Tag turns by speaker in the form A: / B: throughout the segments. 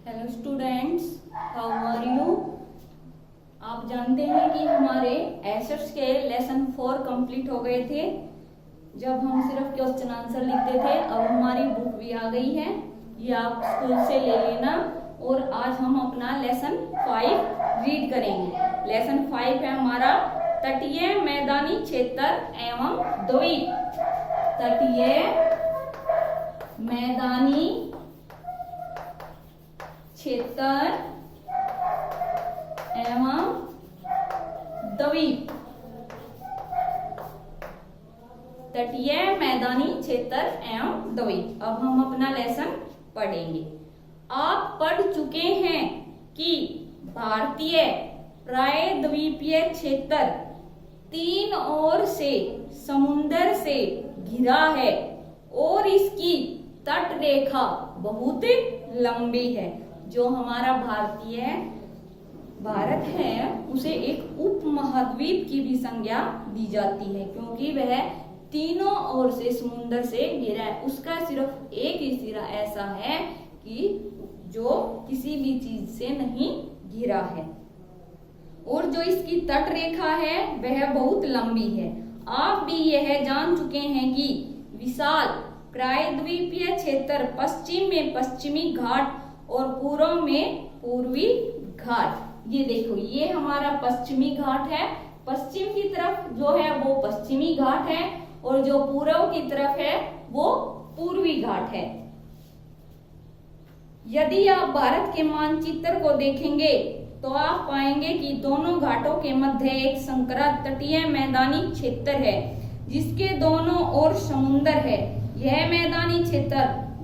A: Hello students, how are you. आप जानते हैं कि हमारे एसेट्स के लेसन 4 कंप्लीट हो गए थे जब हम सिर्फ क्वेश्चन आंसर लिखते थे। अब हमारी बुक भी आ गई है, ये आप स्कूल से ले लेना। और आज हम अपना लेसन 5 रीड करेंगे। लेसन 5 है हमारा तटीय मैदानी क्षेत्र एवं द्वीप। तटीय मैदानी क्षेत्र एवं द्वीप। तटीय मैदानी क्षेत्र एवं द्वीप। अब हम अपना लेसन पढ़ेंगे। आप पढ़ चुके हैं कि भारतीय प्रायद्वीपीय क्षेत्र 3 ओर से समुद्र से घिरा है और इसकी तट रेखा बहुत लंबी है। जो हमारा भारत है उसे एक उप महाद्वीप की भी संज्ञा दी जाती है, क्योंकि वह तीनों ओर से समुद्र से घिरा है। उसका सिर्फ एक ही सिरा ऐसा है कि जो किसी भी चीज से नहीं घिरा है, और जो इसकी तट रेखा है वह बहुत लंबी है। आप भी यह जान चुके हैं कि विशाल प्रायद्वीपीय क्षेत्र पश्चिम में पश्चिमी घाट और पूर्व में पूर्वी घाट। ये देखो, ये हमारा पश्चिमी घाट है। पश्चिम की तरफ जो है वो पश्चिमी घाट है और जो पूर्व की तरफ है वो पूर्वी घाट है। यदि आप भारत के मानचित्र को देखेंगे तो आप पाएंगे कि दोनों घाटों के मध्य एक संकरा तटीय मैदानी क्षेत्र है जिसके दोनों ओर समुद्र है। यह मैदानी क्षेत्र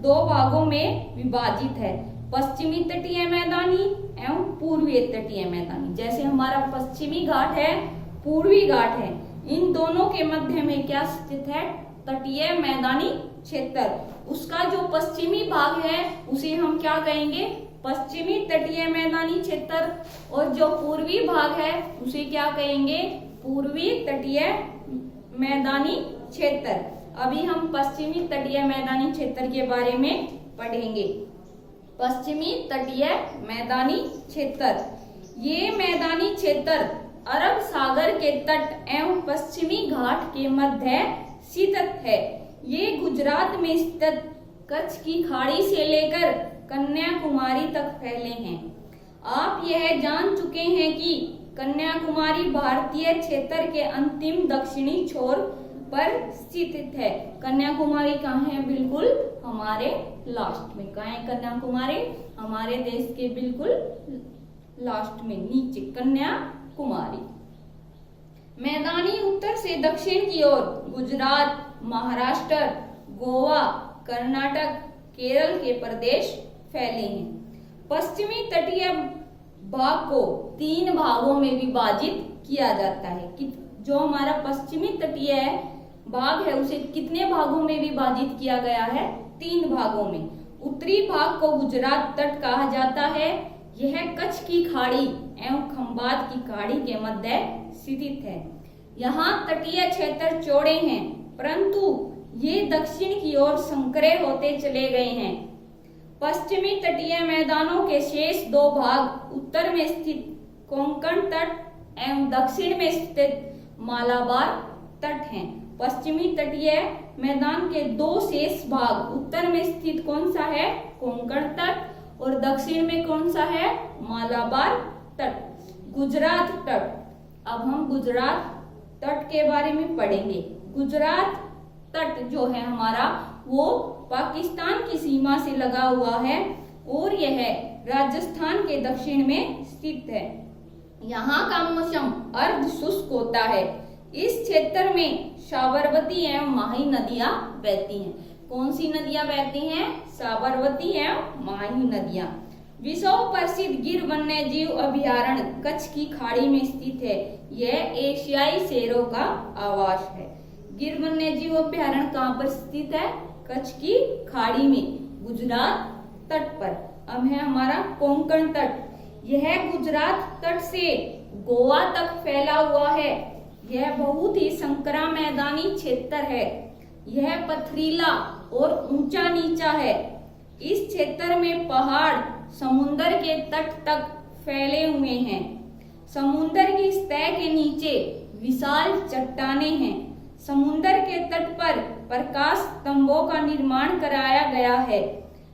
A: 2 भागों में विभाजित है, पश्चिमी तटीय मैदानी एवं पूर्वी तटीय मैदानी। जैसे हमारा पश्चिमी घाट है, पूर्वी घाट है, इन दोनों के मध्य में क्या स्थित है? तटीय मैदानी क्षेत्र। उसका जो पश्चिमी भाग है उसे हम क्या कहेंगे? पश्चिमी तटीय मैदानी क्षेत्र। और जो पूर्वी भाग है उसे क्या कहेंगे? पूर्वी तटीय मैदानी क्षेत्र। अभी हम पश्चिमी तटीय मैदानी क्षेत्र के बारे में पढ़ेंगे। पश्चिमी तटीय मैदानी क्षेत्र, ये मैदानी क्षेत्र अरब सागर के तट एवं पश्चिमी घाट के मध्य स्थित है। ये गुजरात में स्थित कच्छ की खाड़ी से लेकर कन्याकुमारी तक फैले हैं। आप यह जान चुके हैं कि कन्याकुमारी भारतीय क्षेत्र के अंतिम दक्षिणी छोर पर स्थित है। कन्याकुमारी कहाँ है? बिल्कुल हमारे लास्ट में। कहाँ है कन्याकुमारी? हमारे देश के बिल्कुल लास्ट में, नीचे कन्याकुमारी। मैदानी उत्तर से दक्षिण की ओर गुजरात, महाराष्ट्र, गोवा, कर्नाटक, केरल के प्रदेश फैले हैं। पश्चिमी तटीय भाग को 3 भागों में विभाजित किया जाता है। जो हमारा पश्चिमी तटीय भाग है उसे कितने भागों में विभाजित किया गया है? 3 भागों में। उत्तरी भाग को गुजरात तट कहा जाता है। यह कच्छ की खाड़ी एवं खंबात की खाड़ी के मध्य स्थित है। यहाँ तटीय क्षेत्र चौड़े हैं, परंतु ये दक्षिण की ओर संकरे होते चले गए हैं। पश्चिमी तटीय मैदानों के शेष 2 भाग उत्तर में स्थित कोंकण तट एवं दक्षिण में स्थित मालाबार तट हैं। पश्चिमी तटीय मैदान के 2 शेष भाग, उत्तर में स्थित कौन सा है? कोंकण तट, और दक्षिण में कौन सा है? मालाबार तट। गुजरात तट। अब हम गुजरात तट के बारे में पढ़ेंगे। गुजरात तट जो है हमारा वो पाकिस्तान की सीमा से लगा हुआ है और यह राजस्थान के दक्षिण में स्थित है। यहाँ का मौसम अर्ध शुष्क होता है। इस क्षेत्र में साबरमती एवं माही नदियां बहती हैं। कौन सी नदियां बहती हैं? साबरमती एवं माही नदियां। विश्व प्रसिद्ध गिर वन्य जीव अभयारण्य कच्छ की खाड़ी में स्थित है। यह एशियाई शेरों का आवास है। गिर वन्य जीव अभयारण्य कहाँ पर स्थित है? कच्छ की खाड़ी में, गुजरात तट पर। अब है हमारा कोंकण तट। यह गुजरात तट से गोवा तक फैला हुआ है। यह बहुत ही संकरा मैदानी क्षेत्र है। यह पथरीला और ऊंचा नीचा है। इस क्षेत्र में पहाड़ समुद्र के तट तक फैले हुए हैं। समुद्र की सतह के नीचे विशाल चट्टानें हैं। समुद्र के तट पर प्रकाश स्तंभों का निर्माण कराया गया है,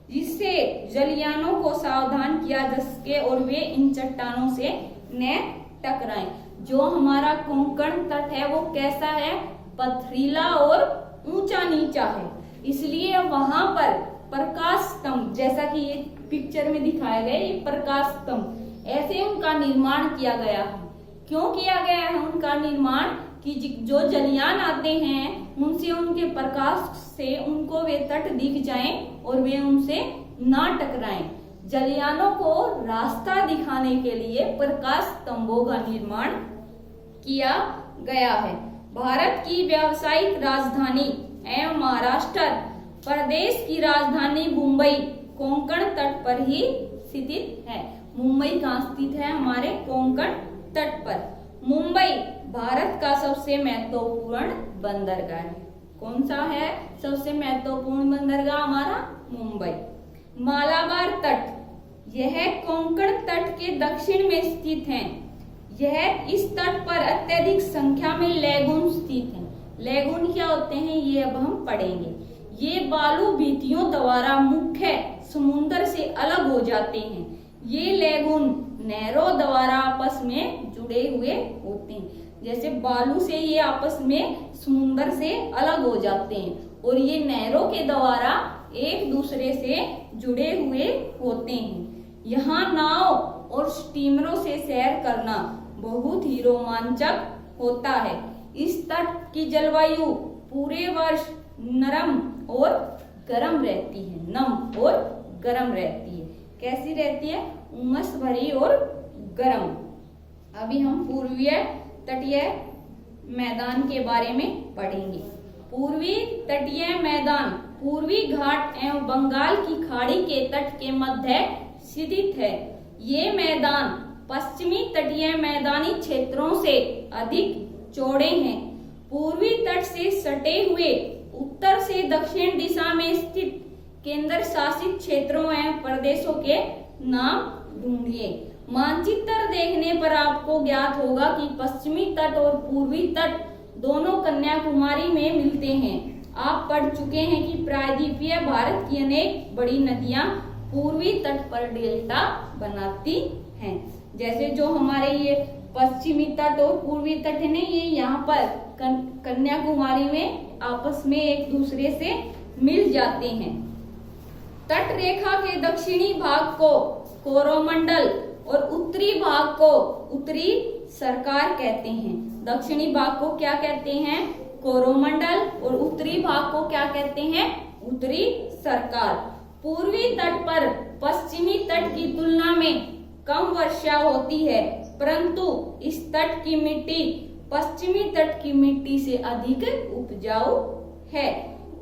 A: जिससे जलयानों को सावधान किया जा सके और वे इन चट्टानों से न टकराएं। जो हमारा कोंकण तट है वो कैसा है? पथरीला और ऊंचा नीचा है, इसलिए वहां पर प्रकाश स्तंभ, जैसा कि ये पिक्चर में दिखाया गया, ये प्रकाश स्तंभ ऐसे उनका निर्माण किया गया है। क्यों किया गया है उनका निर्माण? कि जो जलयान आते हैं उनसे, उनके प्रकाश से उनको वे तट दिख जाएं और वे उनसे ना टकराएं। जलयानों को रास्ता दिखाने के लिए प्रकाश स्तंभों का निर्माण किया गया है। भारत की व्यावसायिक राजधानी एवं महाराष्ट्र प्रदेश की राजधानी मुंबई कोंकण तट पर ही स्थित है। मुंबई कहाँ स्थित है? हमारे कोंकण तट पर। मुंबई भारत का सबसे महत्वपूर्ण बंदरगाह है। कौन सा है सबसे महत्वपूर्ण बंदरगाह? हमारा मुंबई। मालाबार तट, यह कोंकण तट के दक्षिण में स्थित है। इस तट पर अत्यधिक संख्या में लैगून स्थित हैं। लैगून क्या होते हैं ये अब हम पढ़ेंगे। ये बालू भित्तियों द्वारा मुख्य समुद्र से अलग हो जाते हैं। ये लैगून नहरों द्वारा आपस में जुड़े हुए होते हैं। जैसे बालू से ये आपस में समुद्र से अलग हो जाते हैं और ये नहरों के द्वारा एक दूसरे से जुड़े हुए होते हैं। यहाँ नाव और स्टीमरों से सैर करना बहुत ही रोमांचक होता है। इस तट की जलवायु पूरे वर्ष नरम और गर्म रहती है। नम और गर्म रहती है। कैसी रहती है? उमस भरी और गर्म। अभी हम पूर्वीय तटीय मैदान के बारे में पढ़ेंगे। पूर्वी तटीय मैदान पूर्वी घाट एवं बंगाल की खाड़ी के तट के मध्य स्थित है। ये मैदान पश्चिमी तटीय मैदानी क्षेत्रों से अधिक चौड़े हैं। पूर्वी तट से सटे हुए उत्तर से दक्षिण दिशा में स्थित केंद्र शासित क्षेत्रों एवं प्रदेशों के नाम ढूंढिए। मानचित्र देखने पर आपको ज्ञात होगा कि पश्चिमी तट और पूर्वी तट दोनों कन्याकुमारी में मिलते हैं। आप पढ़ चुके हैं कि प्रायद्वीपीय भारत की अनेक बड़ी नदियां पूर्वी तट पर डेल्टा बनाती हैं। जैसे जो हमारे ये पश्चिमी तट और पूर्वी तट है ना, ये यहाँ पर कन्याकुमारी में आपस में एक दूसरे से मिल जाते हैं। तट रेखा के दक्षिणी भाग को कोरोमंडल और उत्तरी भाग को उत्तरी सरकार कहते हैं। दक्षिणी भाग को क्या कहते हैं? कोरोमंडल। और उत्तरी भाग को क्या कहते हैं? उत्तरी सरकार। पूर्वी तट पर पश्चिमी तट की तुलना में कम वर्षा होती है, परंतु इस तट की मिट्टी पश्चिमी तट की मिट्टी से अधिक उपजाऊ है।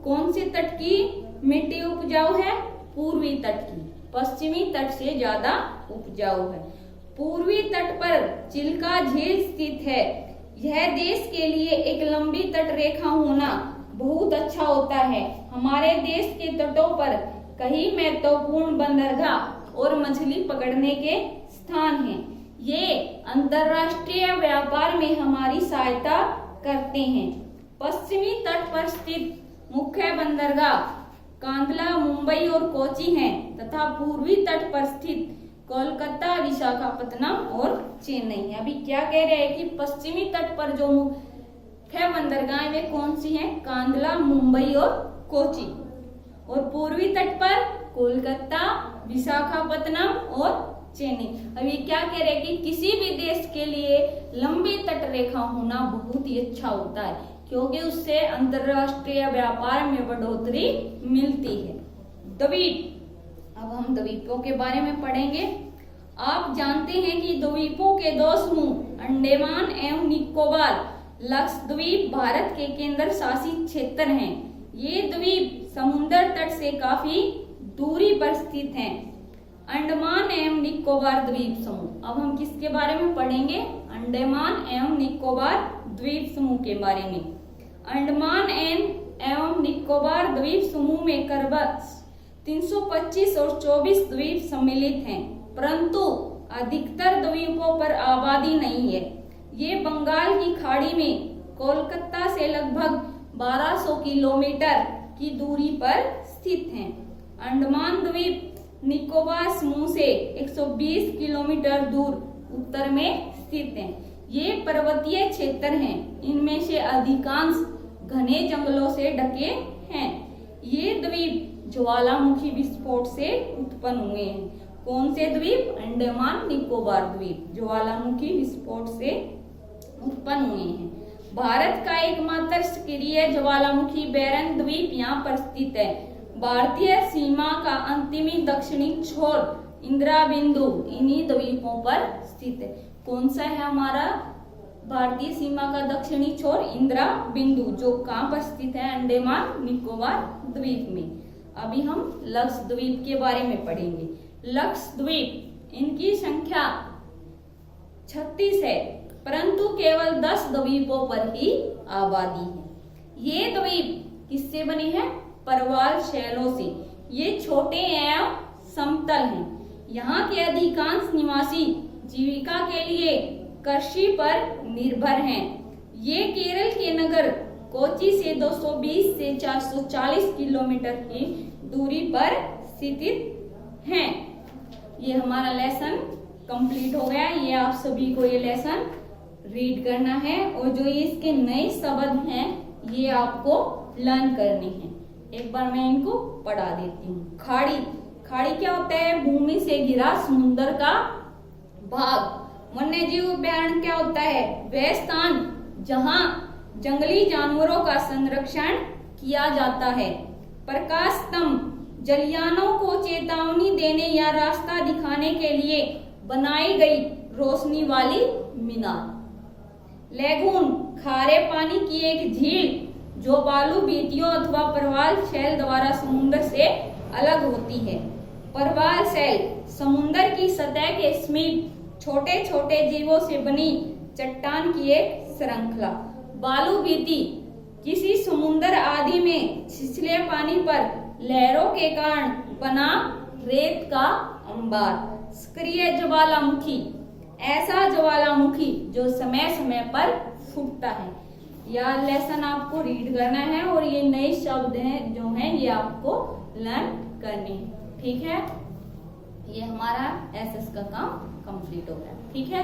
A: कौन से तट की मिट्टी उपजाऊ है? पूर्वी तट की। पश्चिमी तट से ज्यादा उपजाऊ है। पूर्वी तट पर चिल्का झील स्थित है। यह देश के लिए एक लंबी तट रेखा होना बहुत अच्छा होता है। हमारे देश के तटों पर कई महत्वपूर्ण बंदरगाह और मछली पकड़ने के स्थान हैं। ये अंतर्राष्ट्रीय व्यापार में हमारी सहायता करते हैं। पश्चिमी तट पर स्थित मुख्य बंदरगाह कांदला, मुंबई और कोची हैं तथा पूर्वी तट पर स्थित कोलकाता, विशाखापत्तनम और चेन्नई। अभी क्या कह रहे हैं कि पश्चिमी तट पर जो मुख्य बंदरगाह वे कौन सी हैं? कांदला, मुंबई और कोची। और पूर्वी तट पर कोलकाता, विशाखापत्तनम और चेन्नई। अभी क्या कह रहे हैं कि किसी भी देश के लिए लंबी तट रेखा होना बहुत ही अच्छा होता है, क्योंकि उससे अंतरराष्ट्रीय व्यापार में बढ़ोतरी मिलती है। द्वीप। अब हम द्वीपों के बारे में पढ़ेंगे। आप जानते हैं कि द्वीपों के दो समूह अंडमान एवं निकोबार लक्षद्वीप भारत के केंद्र शासित क्षेत्र हैं। ये द्वीप समुद्र तट से काफी दूरी पर स्थित हैं। अंडमान एवं निकोबार द्वीप समूह। अब हम किसके बारे में पढ़ेंगे? अंडमान एवं निकोबार द्वीप समूह के बारे में। अंडमान एवं निकोबार द्वीप समूह में 325 और 24 द्वीप सम्मिलित हैं, परंतु अधिकतर द्वीपों पर आबादी नहीं है। ये बंगाल की खाड़ी में कोलकाता से लगभग 1200 किलोमीटर की दूरी पर स्थित हैं। अंडमान द्वीप निकोबार समूह से 120 किलोमीटर दूर उत्तर में स्थित हैं। ये पर्वतीय क्षेत्र हैं। इनमें से अधिकांश घने जंगलों से ढके हैं। ये द्वीप ज्वालामुखी विस्फोट से उत्पन्न हुए हैं। कौन से द्वीप? अंडमान निकोबार द्वीप ज्वालामुखी विस्फोट से उत्पन्न हुए हैं। भारत का एकमात्र सक्रिय ज्वालामुखी बैरन द्वीप यहाँ पर स्थित है। भारतीय सीमा का अंतिमी दक्षिणी छोर इंदिरा बिंदु इन्हीं द्वीपों पर स्थित है। कौन सा है हमारा भारतीय सीमा का दक्षिणी छोर? इंदिरा बिंदु, जो कहाँ पर स्थित है? अंडमान निकोबार द्वीप में। अभी हम लक्षद्वीप के बारे में पढ़ेंगे। लक्षद्वीप, इनकी संख्या 36 है, परंतु केवल 10 द्वीपों पर ही आबादी है। ये द्वीप किससे बने हैं? परवाल शैलों से। ये छोटे एवं समतल हैं। यहाँ के अधिकांश निवासी जीविका के लिए कृषि पर निर्भर हैं। ये केरल के नगर कोच्चि से 220 से 440 किलोमीटर की दूरी पर स्थित हैं। ये हमारा लेसन कंप्लीट हो गया। ये आप सभी को ये लेसन रीड करना है और जो ये इसके नए शब्द हैं ये आपको लर्न करने हैं। एक बार मैं इनको पढ़ा देती हूँ। खाड़ी, खाड़ी क्या होता है? भूमि से घिरा समुद्र का भाग। वन्य जीव अभयारण्य क्या होता है? वह स्थान जहाँ जंगली जानवरों का संरक्षण किया जाता है। प्रकाश स्तंभ, जलयानों को चेतावनी देने या रास्ता दिखाने के लिए बनाई गई रोशनी वाली मीनार। लेगून, खारे पानी की एक झील जो बालू बीटियों अथवा परवाल शैल द्वारा समुद्र से अलग होती है। परवाल शैल, समुद्र की सतह के समीप छोटे छोटे जीवों से बनी चट्टान की एक श्रृंखला। बालू बीटी, किसी समुद्र आदि में छिछले पानी पर लहरों के कारण बना रेत का अंबार। सक्रिय ज्वालामुखी, ऐसा ज्वालामुखी जो समय समय पर फूटता है। यह लेसन आपको रीड करना है और ये नए शब्द हैं जो हैं ये आपको लर्न करने हैं। ठीक है, ये हमारा एसएस का काम कंप्लीट हो गया। ठीक है।